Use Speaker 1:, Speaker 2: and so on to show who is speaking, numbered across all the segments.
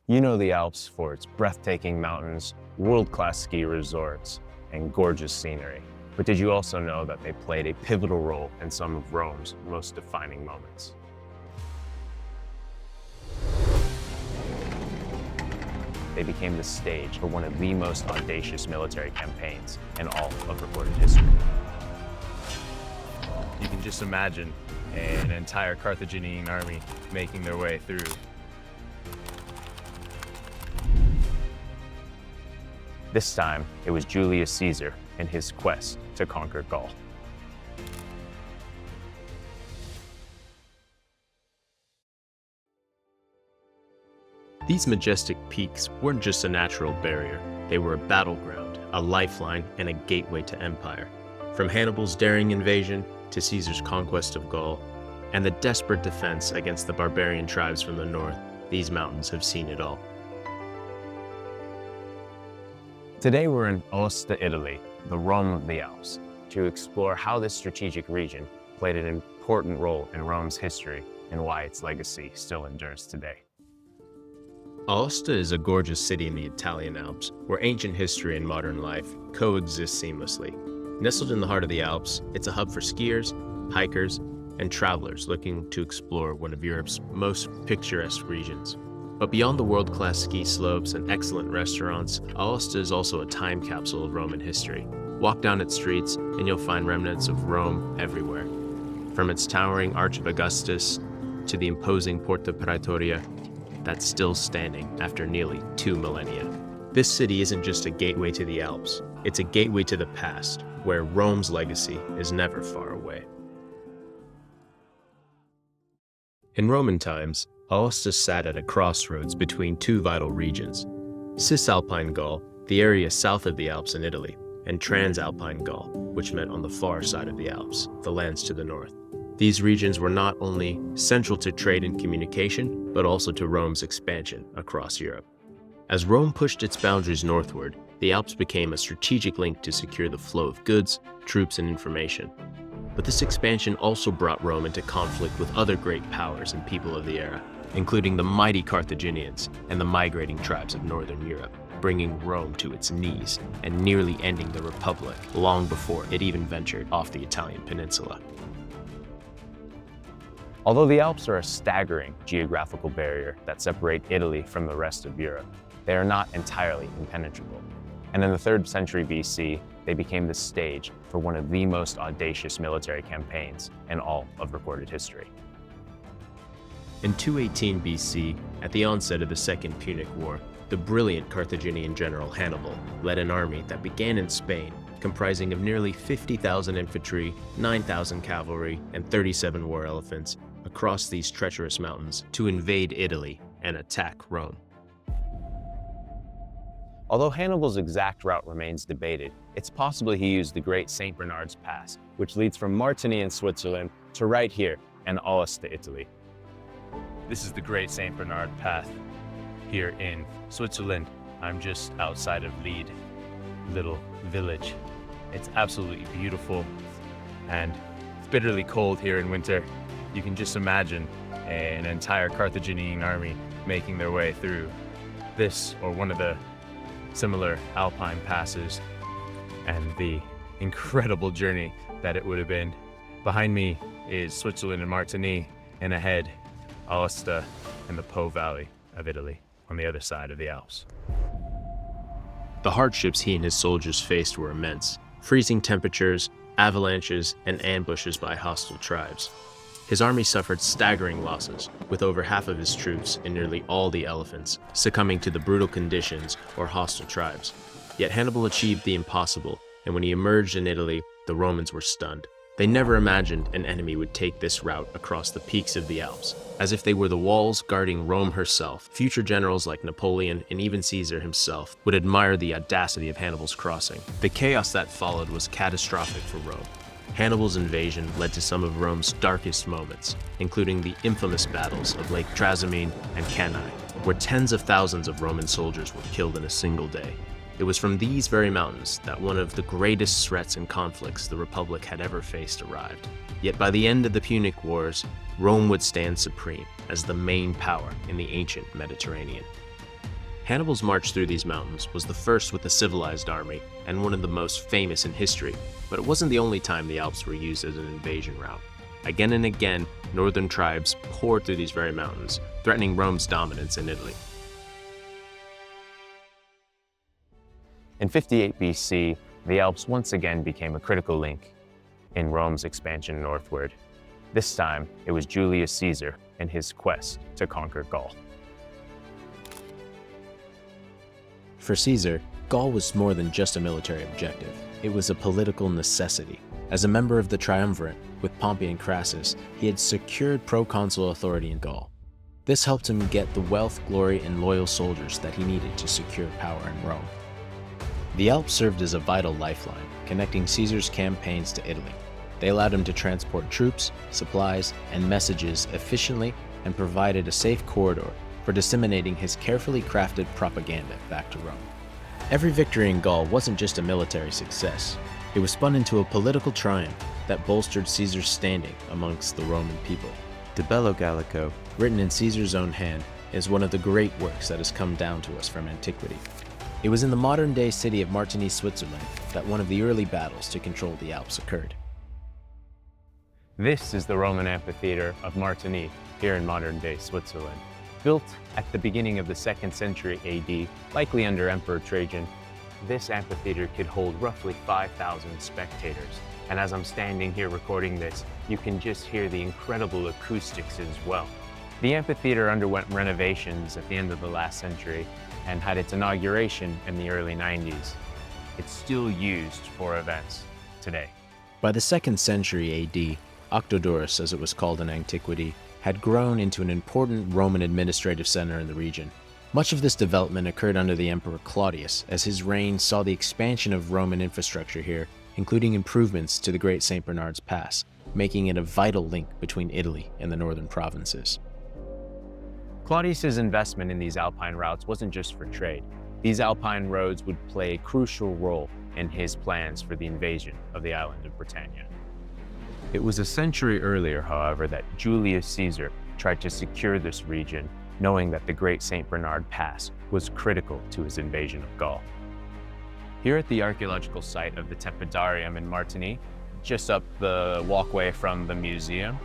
Speaker 1: You know the Alps for its breathtaking mountains, world-class ski resorts, and gorgeous scenery. But did you also know that they played a pivotal role in some of Rome's most defining moments? They became the stage for one of the most audacious military campaigns in all of recorded history. You can just imagine an entire Carthaginian army making their way through. This time, it was Julius Caesar in his quest to conquer Gaul.
Speaker 2: These majestic peaks weren't just a natural barrier, they were a battleground, a lifeline, and a gateway to empire. From Hannibal's daring invasion to Caesar's conquest of Gaul, and the desperate defense against the barbarian tribes from the north, these mountains have seen it all.
Speaker 1: Today we're in Aosta, Italy, the Rome of the Alps, to explore how this strategic region played an important role in Rome's history and why its legacy still endures today.
Speaker 2: Aosta is a gorgeous city in the Italian Alps, where ancient history and modern life coexist seamlessly. Nestled in the heart of the Alps, it's a hub for skiers, hikers, and travelers looking to explore one of Europe's most picturesque regions. But beyond the world-class ski slopes and excellent restaurants, Aosta is also a time capsule of Roman history. Walk down its streets and you'll find remnants of Rome everywhere. From its towering Arch of Augustus to the imposing Porta Praetoria that's still standing after nearly 2 millennia. This city isn't just a gateway to the Alps, it's a gateway to the past, where Rome's legacy is never far away. In Roman times, Aosta sat at a crossroads between two vital regions: Cisalpine Gaul, the area south of the Alps in Italy, and Transalpine Gaul, which met on the far side of the Alps, the lands to the north. These regions were not only central to trade and communication, but also to Rome's expansion across Europe. As Rome pushed its boundaries northward, the Alps became a strategic link to secure the flow of goods, troops, and information. But this expansion also brought Rome into conflict with other great powers and people of the era, including the mighty Carthaginians and the migrating tribes of northern Europe, bringing Rome to its knees and nearly ending the Republic long before it even ventured off the Italian peninsula.
Speaker 1: Although the Alps are a staggering geographical barrier that separate Italy from the rest of Europe, they are not entirely impenetrable. And in the 3rd century BC, they became the stage for one of the most audacious military campaigns in all of recorded history.
Speaker 2: In 218 BC, at the onset of the Second Punic War, the brilliant Carthaginian general Hannibal led an army that began in Spain, comprising of nearly 50,000 infantry, 9,000 cavalry, and 37 war elephants, across these treacherous mountains to invade Italy and attack Rome.
Speaker 1: Although Hannibal's exact route remains debated, it's possible he used the Great St. Bernard's Pass, which leads from Martigny in Switzerland to right here in Aosta, Italy. This is the Great St. Bernard Path here in Switzerland. I'm just outside of Lied, little village. It's absolutely beautiful and it's bitterly cold here in winter. You can just imagine an entire Carthaginian army making their way through this or one of the similar Alpine passes, and the incredible journey that it would have been. Behind me is Switzerland and Martigny, and ahead, Aosta and the Po Valley of Italy on the other side of the Alps.
Speaker 2: The hardships he and his soldiers faced were immense: freezing temperatures, avalanches, and ambushes by hostile tribes. His army suffered staggering losses, with over half of his troops and nearly all the elephants succumbing to the brutal conditions or hostile tribes. Yet Hannibal achieved the impossible, and when he emerged in Italy, the Romans were stunned. They never imagined an enemy would take this route across the peaks of the Alps. As if they were the walls guarding Rome herself, future generals like Napoleon and even Caesar himself would admire the audacity of Hannibal's crossing. The chaos that followed was catastrophic for Rome. Hannibal's invasion led to some of Rome's darkest moments, including the infamous battles of Lake Trasimene and Cannae, where tens of thousands of Roman soldiers were killed in a single day. It was from these very mountains that one of the greatest threats and conflicts the Republic had ever faced arrived. Yet by the end of the Punic Wars, Rome would stand supreme as the main power in the ancient Mediterranean. Hannibal's march through these mountains was the first with a civilized army and one of the most famous in history, but it wasn't the only time the Alps were used as an invasion route. Again and again, northern tribes poured through these very mountains, threatening Rome's dominance in Italy.
Speaker 1: In 58 BC, the Alps once again became a critical link in Rome's expansion northward. This time, it was Julius Caesar and his quest to conquer Gaul.
Speaker 2: For Caesar, Gaul was more than just a military objective. It was a political necessity. As a member of the triumvirate with Pompey and Crassus, he had secured proconsular authority in Gaul. This helped him get the wealth, glory, and loyal soldiers that he needed to secure power in Rome. The Alps served as a vital lifeline, connecting Caesar's campaigns to Italy. They allowed him to transport troops, supplies, and messages efficiently and provided a safe corridor for disseminating his carefully crafted propaganda back to Rome. Every victory in Gaul wasn't just a military success. It was spun into a political triumph that bolstered Caesar's standing amongst the Roman people. De Bello Gallico, written in Caesar's own hand, is one of the great works that has come down to us from antiquity. It was in the modern-day city of Martigny, Switzerland, that one of the early battles to control the Alps occurred.
Speaker 1: This is the Roman amphitheater of Martigny, here in modern-day Switzerland. Built at the beginning of the 2nd century AD, likely under Emperor Trajan, this amphitheater could hold roughly 5,000 spectators. And as I'm standing here recording this, you can just hear the incredible acoustics as well. The amphitheater underwent renovations at the end of the last century and had its inauguration in the early 90s. It's still used for events today.
Speaker 2: By the 2nd century AD, Octodorus, as it was called in antiquity, had grown into an important Roman administrative center in the region. Much of this development occurred under the Emperor Claudius, as his reign saw the expansion of Roman infrastructure here, including improvements to the Great St. Bernard's Pass, making it a vital link between Italy and the northern provinces.
Speaker 1: Claudius's investment in these Alpine routes wasn't just for trade. These Alpine roads would play a crucial role in his plans for the invasion of the island of Britannia. It was a century earlier, however, that Julius Caesar tried to secure this region, knowing that the Great St. Bernard Pass was critical to his invasion of Gaul. Here at the archaeological site of the Tepidarium in Martigny, just up the walkway from the museum,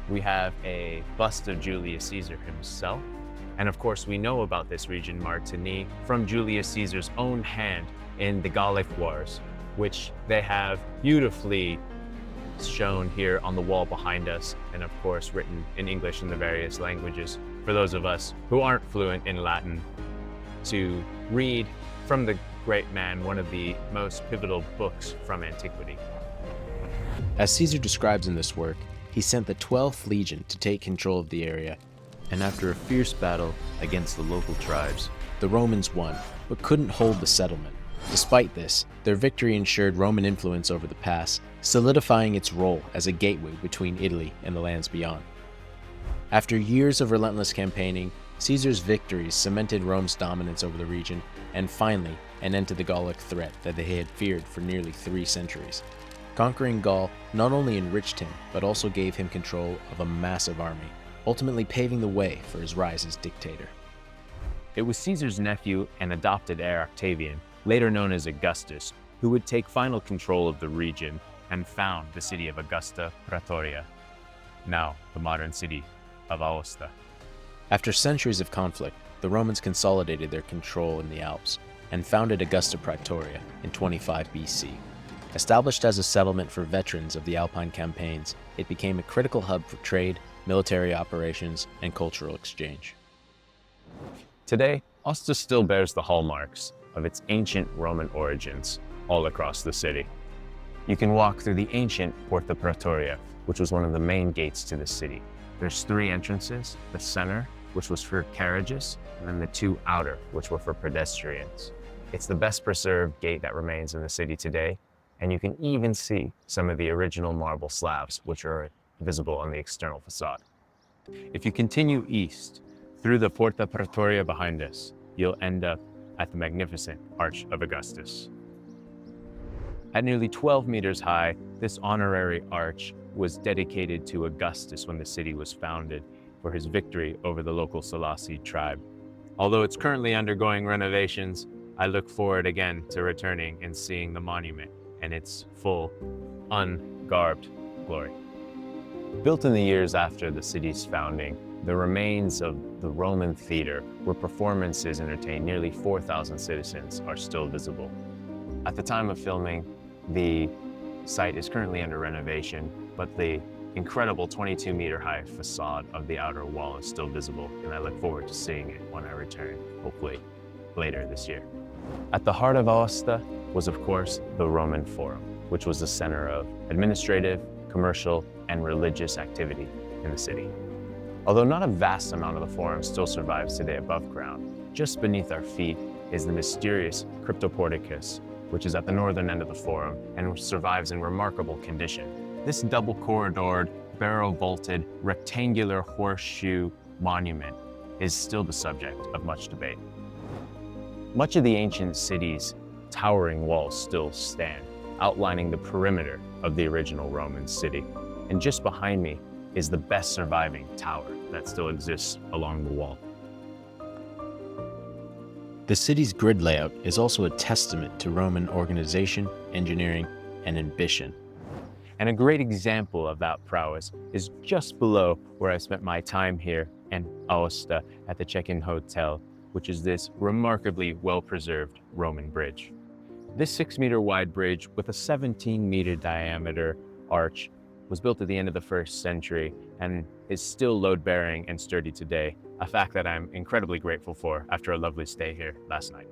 Speaker 1: we have a bust of Julius Caesar himself. And of course, we know about this region, Martigny, from Julius Caesar's own hand in the Gallic Wars, which they have beautifully shown here on the wall behind us, and of course written in English in the various languages for those of us who aren't fluent in Latin to read from the great man, one of the most pivotal books from antiquity.
Speaker 2: As Caesar describes in this work, he sent the 12th Legion to take control of the area, and after a fierce battle against the local tribes, the Romans won, but couldn't hold the settlement. Despite this, their victory ensured Roman influence over the pass, solidifying its role as a gateway between Italy and the lands beyond. After years of relentless campaigning, Caesar's victories cemented Rome's dominance over the region, and finally, an end to the Gallic threat that they had feared for nearly 3 centuries. Conquering Gaul not only enriched him, but also gave him control of a massive army, ultimately paving the way for his rise as dictator.
Speaker 1: It was Caesar's nephew and adopted heir Octavian, later known as Augustus, who would take final control of the region and found the city of Augusta Praetoria, now the modern city of Aosta.
Speaker 2: After centuries of conflict, the Romans consolidated their control in the Alps and founded Augusta Praetoria in 25 BC. Established as a settlement for veterans of the Alpine campaigns, it became a critical hub for trade, military operations, and cultural exchange.
Speaker 1: Today, Aosta still bears the hallmarks of its ancient Roman origins all across the city. You can walk through the ancient Porta Praetoria, which was one of the main gates to the city. There's 3 entrances, the center, which was for carriages, and then the 2 outer, which were for pedestrians. It's the best preserved gate that remains in the city today, and you can even see some of the original marble slabs, which are visible on the external facade. If you continue east through the Porta Praetoria behind us, you'll end up at the magnificent Arch of Augustus. At nearly 12 meters high, this honorary arch was dedicated to Augustus when the city was founded for his victory over the local Cisalpine tribe. Although it's currently undergoing renovations, I look forward again to returning and seeing the monument and its full, ungarbed glory. Built in the years after the city's founding, the remains of the Roman theater, where performances entertained nearly 4,000 citizens, are still visible. At the time of filming, the site is currently under renovation, but the incredible 22-meter-high facade of the outer wall is still visible, and I look forward to seeing it when I return, hopefully later this year. At the heart of Aosta was, of course, the Roman Forum, which was the center of administrative, commercial, and religious activity in the city. Although not a vast amount of the Forum still survives today above ground, just beneath our feet is the mysterious Cryptoporticus, which is at the northern end of the Forum and survives in remarkable condition. This double-corridored, barrel-vaulted, rectangular horseshoe monument is still the subject of much debate. Much of the ancient city's towering walls still stand, outlining the perimeter of the original Roman city. And just behind me is the best surviving tower that still exists along the wall.
Speaker 2: The city's grid layout is also a testament to Roman organization, engineering, and ambition.
Speaker 1: And a great example of that prowess is just below where I spent my time here in Aosta at the Check-in Hotel, which is this remarkably well-preserved Roman bridge. This 6-meter wide bridge with a 17-meter diameter arch was built at the end of the 1st century and is still load-bearing and sturdy today, a fact that I'm incredibly grateful for after a lovely stay here last night.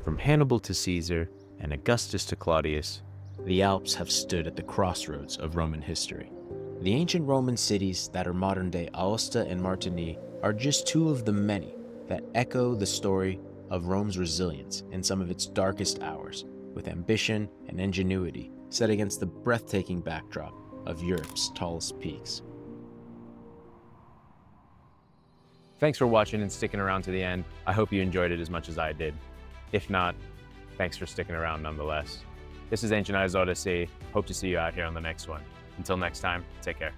Speaker 1: From Hannibal to Caesar and Augustus to Claudius,
Speaker 2: The Alps have stood at the crossroads of Roman history. The ancient Roman cities that are modern-day Aosta and Martigny are just two of the many that echo the story of Rome's resilience in some of its darkest hours, with ambition and ingenuity set against the breathtaking backdrop of Europe's tallest peaks.
Speaker 1: Thanks for watching and sticking around to the end. I hope you enjoyed it as much as I did. If not, thanks for sticking around nonetheless. This is Ancient Eyes Odyssey. Hope to see you out here on the next one. Until next time, take care.